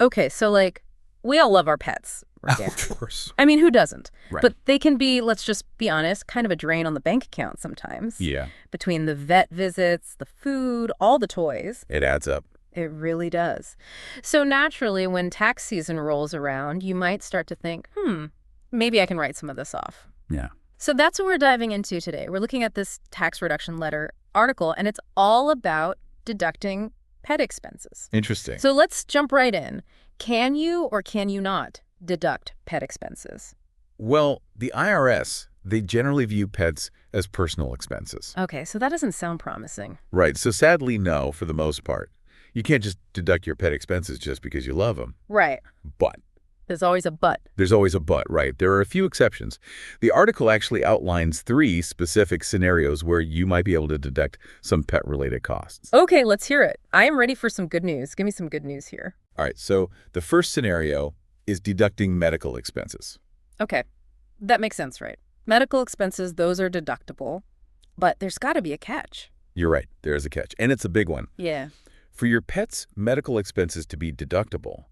Okay, so like, we all love our pets, right? Of course. I mean, who doesn't? Right. But they can be, let's just be honest, kind of a drain on the bank account sometimes. Yeah, Between the vet visits, the food, all the toys. it adds up. It really does. So naturally, when tax season rolls around, you might start to think, maybe I can write some of this off. Yeah. So that's what we're diving into today. We're looking at this tax reduction letter article, and it's all about deducting pet expenses. Interesting. So let's jump right in. Can you or can you not deduct pet expenses? Well, the IRS, they generally view pets as personal expenses. Okay, so that doesn't sound promising. Right. So sadly, no, for the most part. You can't just deduct your pet expenses just because you love them. Right. But There's always a but. there's always a but, right? There are a few exceptions. The article actually outlines 3 specific scenarios where you might be able to deduct some pet-related costs. Okay, let's hear it. I am ready for some good news. Give me some good news here. All right, so the first scenario is deducting medical expenses. Okay, that makes sense, right? Medical expenses, those are deductible, but there's got to be a catch. You're right, there is a catch, and it's a big one. Yeah. For your pet's medical expenses to be deductible,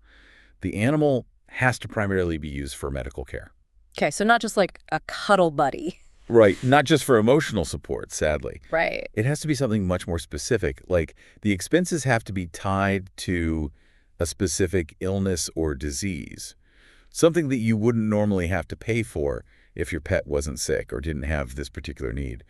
the animal has to primarily be used for medical care. Okay, so not just like a cuddle buddy. Right, not just for emotional support, sadly. Right. It has to be something much more specific, like the expenses have to be tied to a specific illness or disease, something that you wouldn't normally have to pay for if your pet wasn't sick or didn't have this particular need.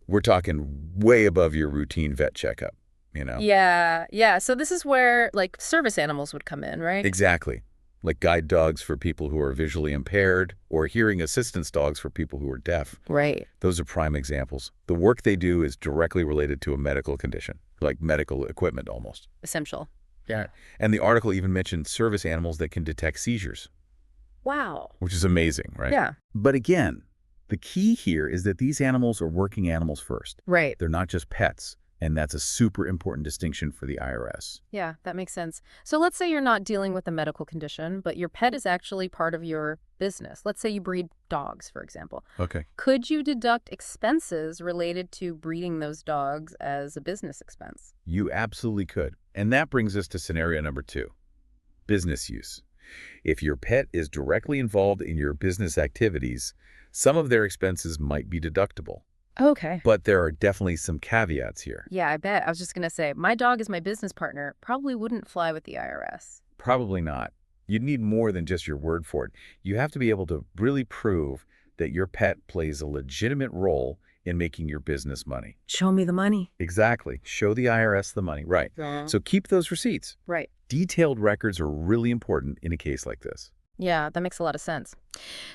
We're talking way above your routine vet checkup, you know? Yeah. So this is where like service animals would come in, right? Exactly. Like guide dogs for people who are visually impaired or hearing assistance dogs for people who are deaf. Right. Those are prime examples. The work they do is directly related to a medical condition, like medical equipment almost. Essential. Yeah. And the article even mentioned service animals that can detect seizures, Wow. which is amazing, right? Yeah. But again, the key here is that these animals are working animals first. Right. They're not just pets, and that's a super important distinction for the IRS. Yeah, that makes sense. So let's say you're not dealing with a medical condition, but your pet is actually part of your business. Let's say you breed dogs, for example. Okay. Could you deduct expenses related to breeding those dogs as a business expense? You absolutely could. And that brings us to scenario number 2, business use. If your pet is directly involved in your business activities, some of their expenses might be deductible. Okay. But there are definitely some caveats here. Yeah, I bet. I was just going to say, my dog is my business partner. Probably wouldn't fly with the IRS. Probably not. You'd need more than just your word for it. You have to be able to really prove that your pet plays a legitimate role in making your business money. Show me the money. Exactly. Show the IRS the money. Right. So keep those receipts. Right. Detailed records are really important in a case like this. Yeah, that makes a lot of sense.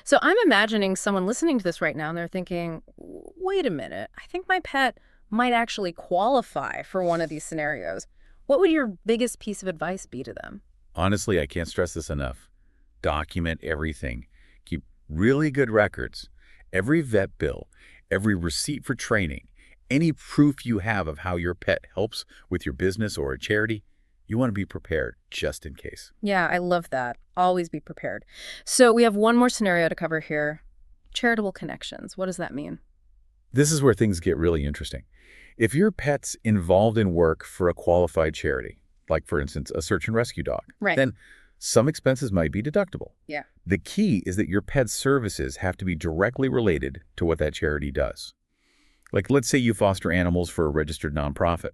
So I'm imagining someone listening to this right now and they're thinking, wait a minute, I think my pet might actually qualify for one of these scenarios. What would your biggest piece of advice be to them? Honestly, I can't stress this enough. Document everything. Keep really good records. Every vet bill, every receipt for training, any proof you have of how your pet helps with your business or a charity, you want to be prepared just in case. Yeah, I love that. Always be prepared. So we have one more scenario to cover here. Charitable connections. What does that mean? This is where things get really interesting. If your pet's involved in work for a qualified charity, like for instance, a search and rescue dog, Right. then some expenses might be deductible. Yeah. The key is that your pet's services have to be directly related to what that charity does. Like let's say you foster animals for a registered nonprofit.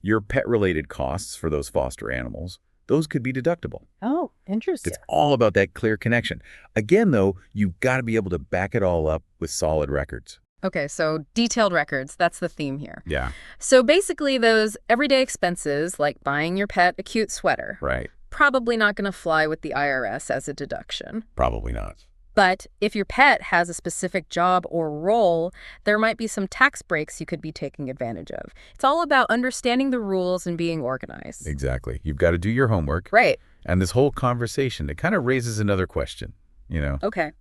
Your pet-related costs for those foster animals, those could be deductible. Oh, interesting. It's all about that clear connection. Again, though, you've got to be able to back it all up with solid records. Okay, so detailed records, that's the theme here. Yeah. So basically those everyday expenses, like buying your pet a cute sweater, Right. probably not going to fly with the IRS as a deduction. Probably not. But if your pet has a specific job or role, there might be some tax breaks you could be taking advantage of. It's all about understanding the rules and being organized. Exactly. You've got to do your homework. Right. And this whole conversation, it kind of raises another question, Okay.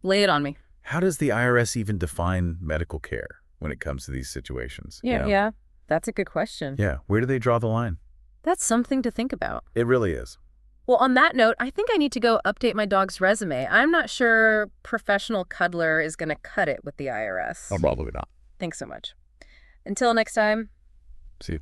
Lay it on me. How does the IRS even define medical care when it comes to these situations? Yeah. That's a good question. Yeah. Where do they draw the line? That's something to think about. It really is. Well, on that note, I think I need to go update my dog's resume. I'm not sure professional cuddler is going to cut it with the IRS. Probably not. Thanks so much. Until next time. See you.